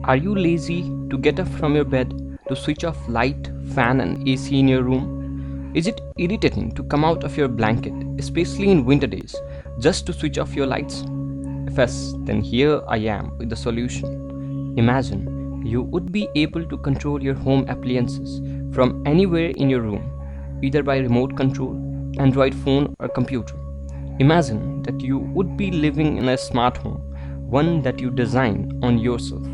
Are you lazy to get up from your bed to switch off light, fan and AC in your room? Is it irritating to come out of your blanket, especially in winter days, just to switch off your lights? If yes, then here I am with the solution. Imagine you would be able to control your home appliances from anywhere in your room, either by remote control, Android phone or computer. Imagine that you would be living in a smart home, one that you design on yourself.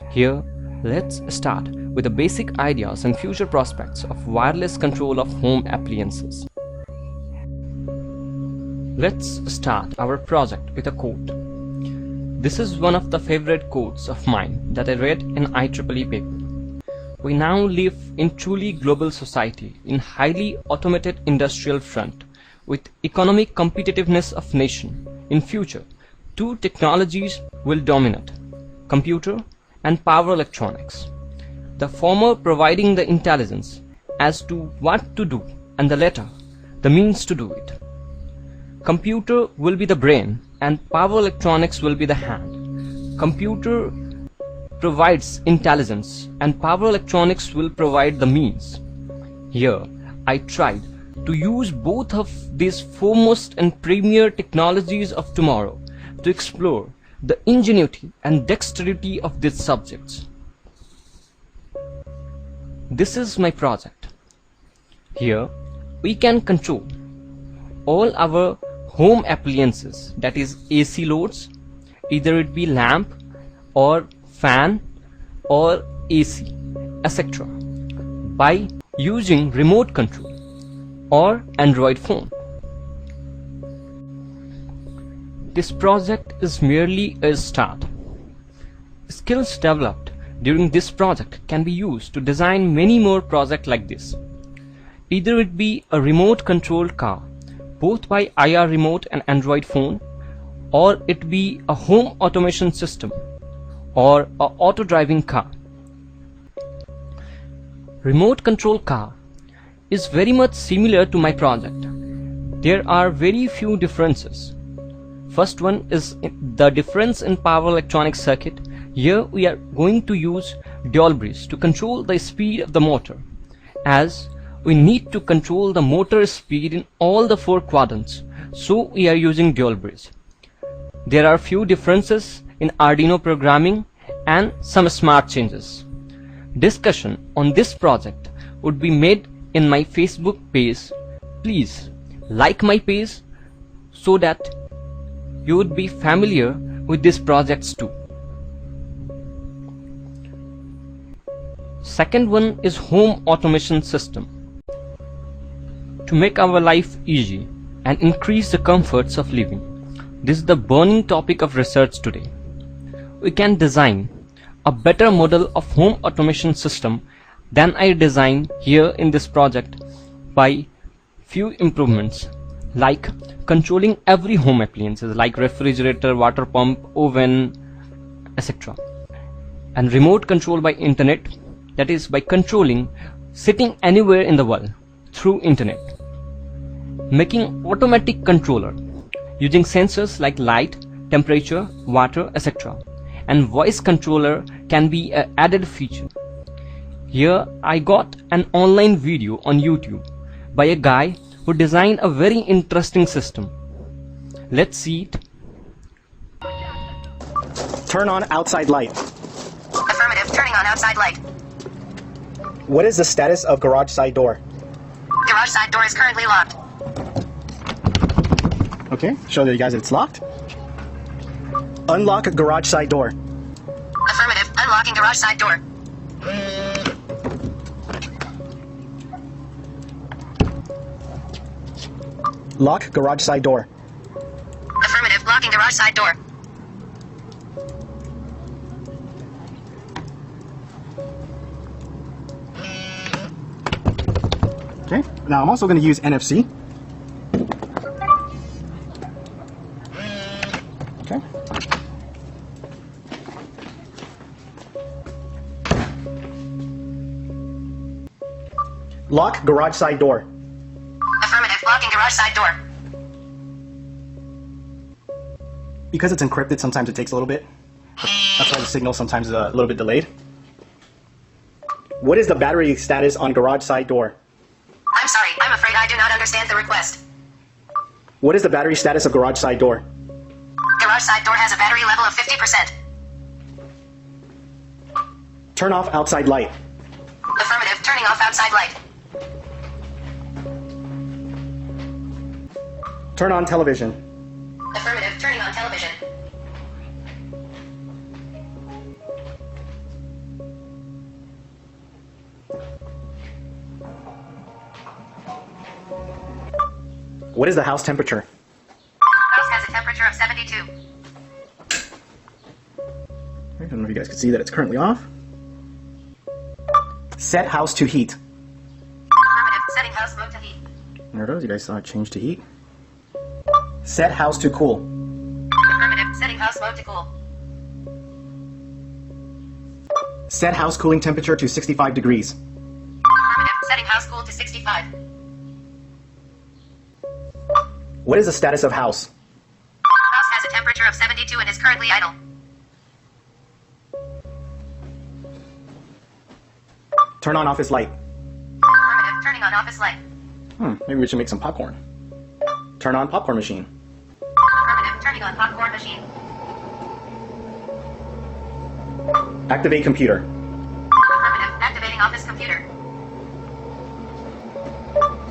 Here, let's start with the basic ideas and future prospects of wireless control of home appliances. Let's start our project with a quote. This is one of the favorite quotes of mine that I read in IEEE paper. We now live in truly global society in highly automated industrial front with economic competitiveness of nation. In future, two technologies will dominate: computer and power electronics. The former providing the intelligence as to what to do and the latter the means to do it. Computer will be the brain and power electronics will be the hand. Computer provides intelligence and power electronics will provide the means. Here I tried to use both of these foremost and premier technologies of tomorrow to explore the ingenuity and dexterity of these subjects. This is my project. Here we can control all our home appliances, that is AC loads, either it be lamp or fan or AC, etc., by using remote control or Android phone. This project is merely a start. Skills developed during this project can be used to design many more projects like this. Either it be a remote controlled car, both by IR remote and Android phone, or it be a home automation system or a auto driving car. Remote control car is very much similar to my project. There are very few differences. First one is the difference in power electronic circuit. Here we are going to use dual bridge to control the speed of the motor, as we need to control the motor speed in all the four quadrants, so we are using dual bridge. There are few differences in Arduino programming and some smart changes. Discussion on this project would be made in my Facebook page. Please like my page so that you would be familiar with these projects too. Second one is home automation system. To make our life easy and increase the comforts of living, this is the burning topic of research today. We can design a better model of home automation system than I designed here in this project by few improvements, like controlling every home appliances like refrigerator, water pump, oven, etc. and remote control by internet, that is by controlling sitting anywhere in the world through internet. Making automatic controller using sensors like light, temperature, water, etc. and voice controller can be an added feature. Here I got an online video on YouTube by a guy who designed a very interesting system. Let's see it. Turn on outside light. Affirmative, turning on outside light. What is the status of garage side door? Garage side door is currently locked. Okay, show you guys that it's locked. Unlock garage side door. Affirmative, unlocking garage side door. Lock garage side door. Affirmative, locking garage side door. Okay, now I'm also going to use NFC. Okay. Lock garage side door. Affirmative, locking garage side door. Because it's encrypted, sometimes it takes a little bit. That's why the signal sometimes is a little bit delayed. What is the battery status on garage side door? I'm sorry, I'm afraid I do not understand the request. What is the battery status of garage side door? Garage side door has a battery level of 50%. Turn off outside light. Affirmative, turning off outside light. Turn on television. Affirmative, turning on television. What is the house temperature? House has a temperature of 72. I don't know if you guys can see that it's currently off. Set house to heat. Affirmative, setting house mode to heat. There it goes. You guys saw it change to heat. Set house to cool. Affirmative, setting house mode to cool. Set house cooling temperature to 65 degrees. Affirmative, setting house cool to 65. What is the status of house? House has a temperature of 72 and is currently idle. Turn on office light. Affirmative, turning on office light. Maybe we should make some popcorn. Turn on popcorn machine. Affirmative, turning on popcorn machine. Activate computer. Affirmative, activating office computer.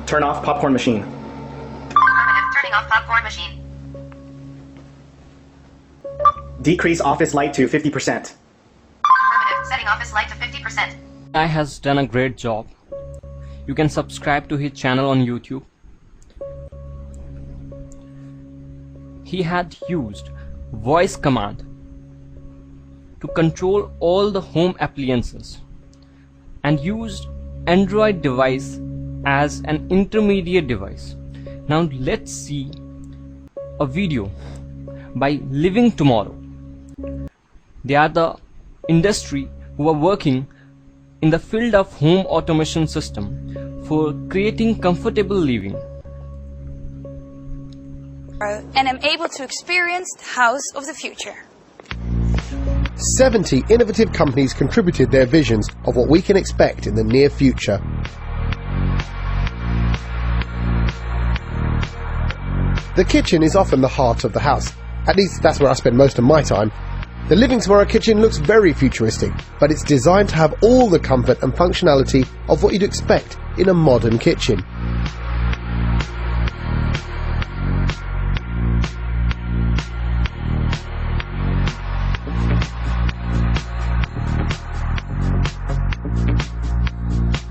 Turn off popcorn machine. Affirmative, turning off popcorn machine. Decrease office light to 50%. Affirmative, setting office light to 50%. Guy has done a great job. You can subscribe to his channel on YouTube. He had used voice command to control all the home appliances and used Android device as an intermediate device. Now let's see a video by Living Tomorrow. They are the industry who are working in the field of home automation system for creating comfortable living. And am able to experience the house of the future. 70 innovative companies contributed their visions of what we can expect in the near future. The kitchen is often the heart of the house. At least that's where I spend most of my time. The Living Tomorrow kitchen looks very futuristic, but it's designed to have all the comfort and functionality of what you'd expect in a modern kitchen.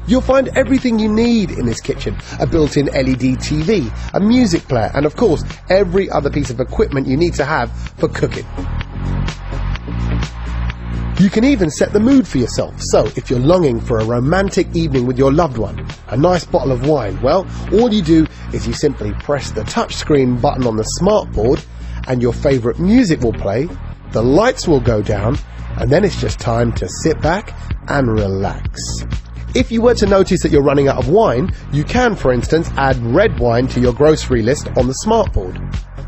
You'll find everything you need in this kitchen. A built-in LED TV, a music player, and of course, every other piece of equipment you need to have for cooking. You can even set the mood for yourself. So, if you're longing for a romantic evening with your loved one, a nice bottle of wine, well, all you do is you simply press the touchscreen button on the smart board and your favourite music will play, the lights will go down, and then it's just time to sit back and relax. If you were to notice that you're running out of wine, you can, for instance, add red wine to your grocery list on the smartboard.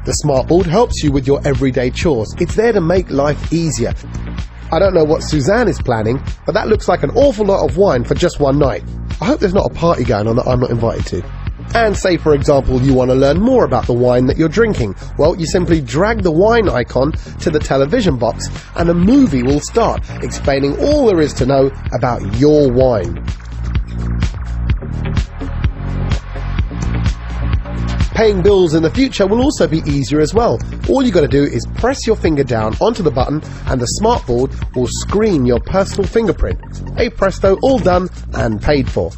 The smartboard helps you with your everyday chores. It's there to make life easier. I don't know what Suzanne is planning, but that looks like an awful lot of wine for just one night. I hope there's not a party going on that I'm not invited to. And say, for example, you want to learn more about the wine that you're drinking. Well, you simply drag the wine icon to the television box and a movie will start explaining all there is to know about your wine. Paying bills in the future will also be easier as well. All you got to do is press your finger down onto the button and the smartboard will screen your personal fingerprint. Hey presto, all done and paid for.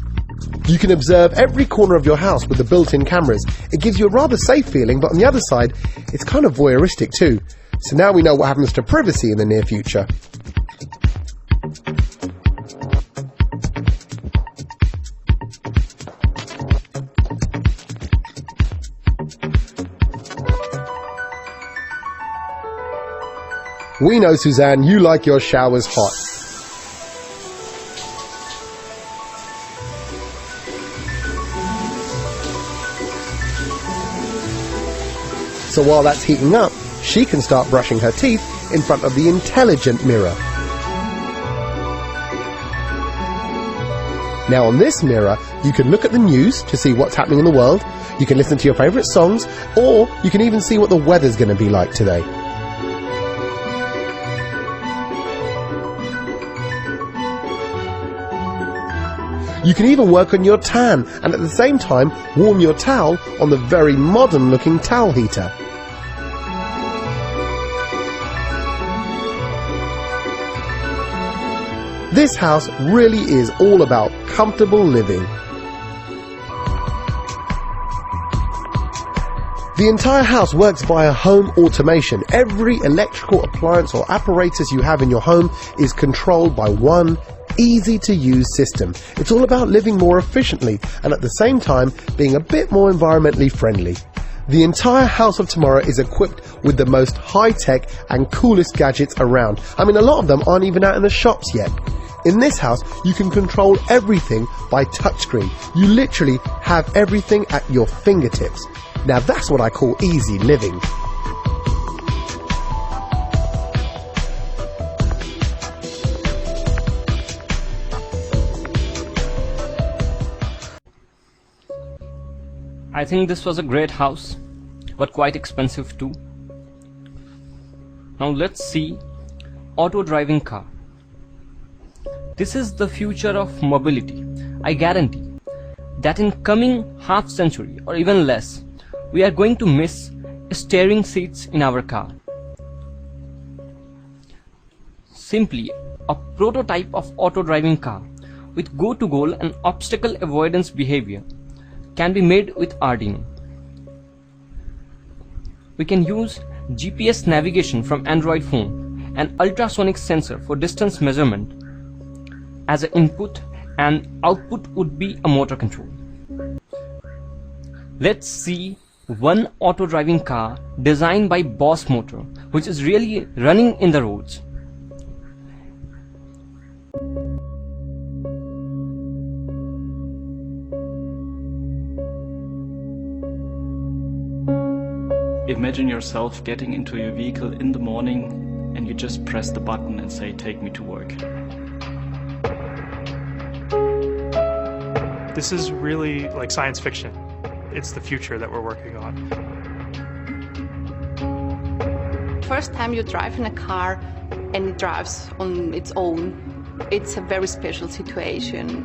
You can observe every corner of your house with the built-in cameras. It gives you a rather safe feeling, but on the other side, it's kind of voyeuristic too. So now we know what happens to privacy in the near future. We know, Suzanne, you like your showers hot. So while that's heating up, she can start brushing her teeth in front of the intelligent mirror. Now on this mirror, you can look at the news to see what's happening in the world, you can listen to your favourite songs, or you can even see what the weather's going to be like today. You can even work on your tan and at the same time warm your towel on the very modern looking towel heater. This house really is all about comfortable living. The entire house works via home automation. Every electrical appliance or apparatus you have in your home is controlled by one easy-to-use system. It's all about living more efficiently and at the same time being a bit more environmentally friendly. The entire house of tomorrow is equipped with the most high-tech and coolest gadgets around. I mean, a lot of them aren't even out in the shops yet. In this house, you can control everything by touchscreen. You literally have everything at your fingertips. Now that's what I call easy living. I think this was a great house, but quite expensive too. Now let's see auto driving car. This is the future of mobility. I guarantee that in coming half century or even less, we are going to miss steering seats in our car. Simply a prototype of auto driving car with go-to-goal and obstacle avoidance behavior can be made with Arduino. We can use GPS navigation from Android phone and ultrasonic sensor for distance measurement as an input, and output would be a motor control. Let's see one auto driving car designed by Boss Motor, which is really running in the roads. Imagine yourself getting into your vehicle in the morning and you just press the button and say, "Take me to work." This is really like science fiction. It's the future that we're working on. First time you drive in a car and it drives on its own, it's a very special situation.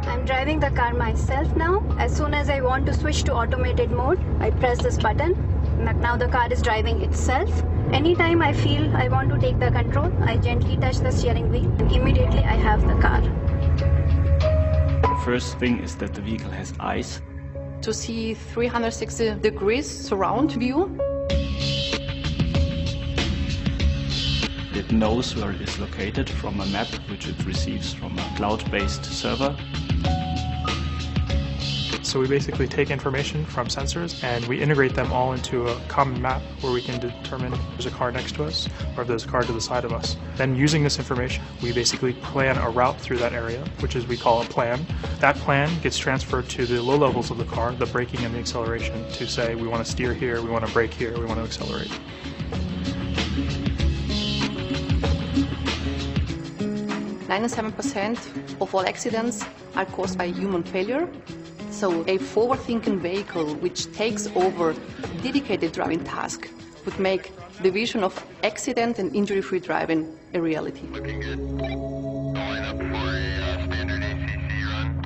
I'm driving the car myself now. As soon as I want to switch to automated mode, I press this button. Now the car is driving itself. Anytime I feel I want to take the control, I gently touch the steering wheel and immediately I have the car. The first thing is that the vehicle has eyes. To see 360 degrees surround view. It knows where it is located from a map which it receives from a cloud-based server. So we basically take information from sensors and we integrate them all into a common map where we can determine if there's a car next to us or if there's a car to the side of us. Then using this information, we basically plan a route through that area, which is we call a plan. That plan gets transferred to the low levels of the car, the braking and the acceleration, to say we want to steer here, we want to brake here, we want to accelerate. %97% of all accidents are caused by human failure. So a forward-thinking vehicle which takes over a dedicated driving task would make the vision of accident and injury-free driving a reality. Looking good. Line up for a standard ACC run.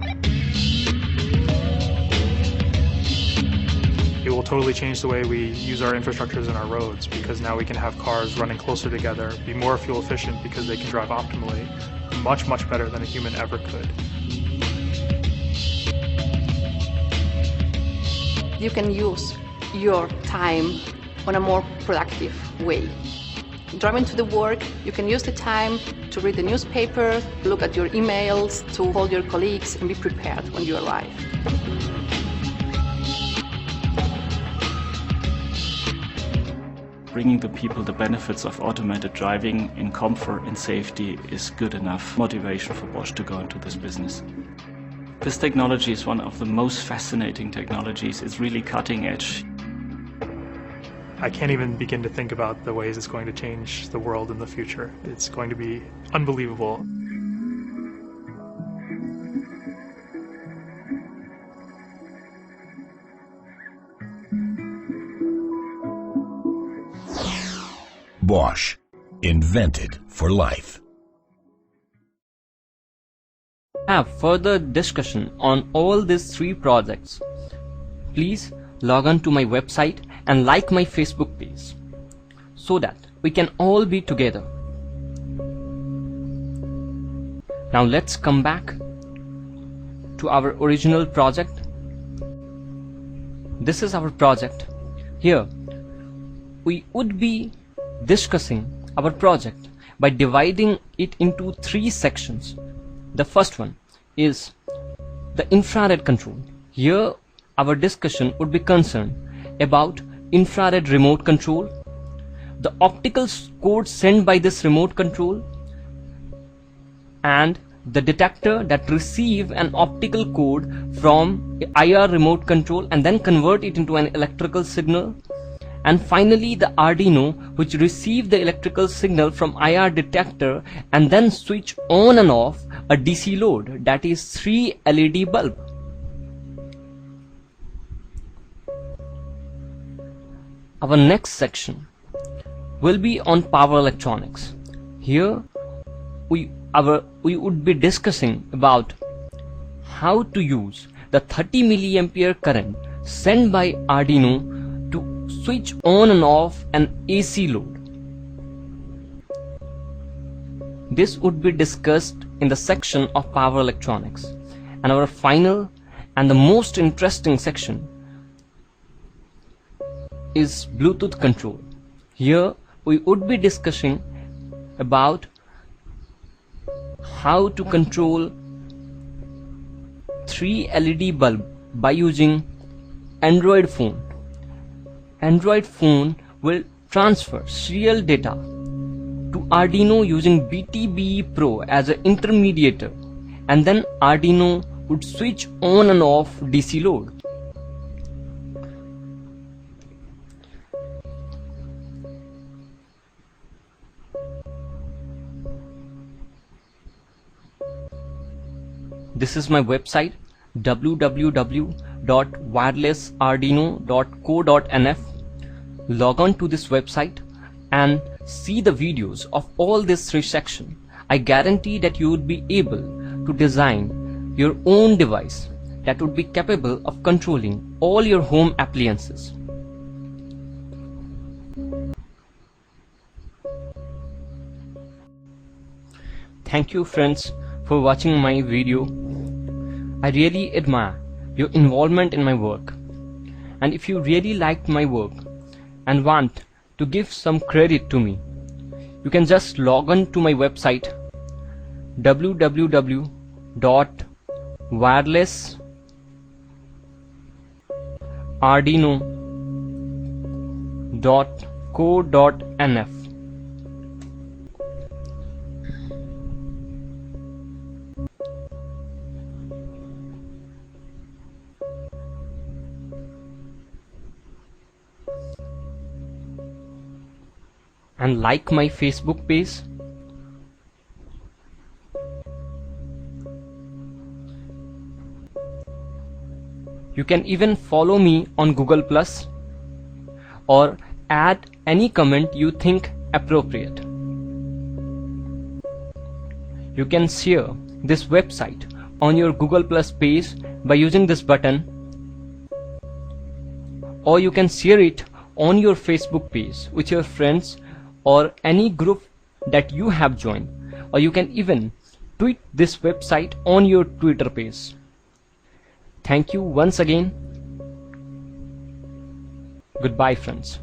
It will totally change the way we use our infrastructures and our roads, because now we can have cars running closer together, be more fuel efficient because they can drive optimally, much, much better than a human ever could. You can use your time on a more productive way. Driving to the work, you can use the time to read the newspaper, look at your emails, to call your colleagues and be prepared when you arrive. Bringing the people the benefits of automated driving in comfort and safety is good enough motivation for Bosch to go into this business. This technology is one of the most fascinating technologies. It's really cutting edge. I can't even begin to think about the ways it's going to change the world in the future. It's going to be unbelievable. Bosch, invented for life. Have further discussion on all these 3 projects, please log on to my website and like my Facebook page so that we can all be together. Now let's come back to our original project. This is our project. Here we would be discussing our project by dividing it into 3 sections. The first one is the infrared control. Here our discussion would be concerned about infrared remote control, the optical code sent by this remote control, and the detector that receive an optical code from IR remote control and then convert it into an electrical signal, and finally the Arduino which receive the electrical signal from IR detector and then switch on and off a DC load, that is 3 LED bulb. Our next section will be on power electronics. Here we would be discussing about how to use the 30 milliampere current sent by Arduino to switch on and off an AC load. This would be discussed in the section of power electronics. And our final and the most interesting section is Bluetooth control. Here we would be discussing about how to control 3 LED bulb by using Android phone. Android phone will transfer serial data to Arduino using BTBE Pro as an intermediator, and then Arduino would switch on and off DC load. This is my website www.wirelessarduino.co.nf. Log on to this website and see the videos of all these 3 sections. I guarantee that you would be able to design your own device that would be capable of controlling all your home appliances. Thank you friends for watching my video. I really admire your involvement in my work, and if you really liked my work and want to give some credit to me, you can just log on to my website www.wirelessarduino.co.nf. and like my Facebook page. You can even follow me on Google Plus or add any comment you think appropriate. You can share this website on your Google Plus page by using this button, or you can share it on your Facebook page with your friends or any group that you have joined, or you can even tweet this website on your Twitter page. Thank you once again. Goodbye friends.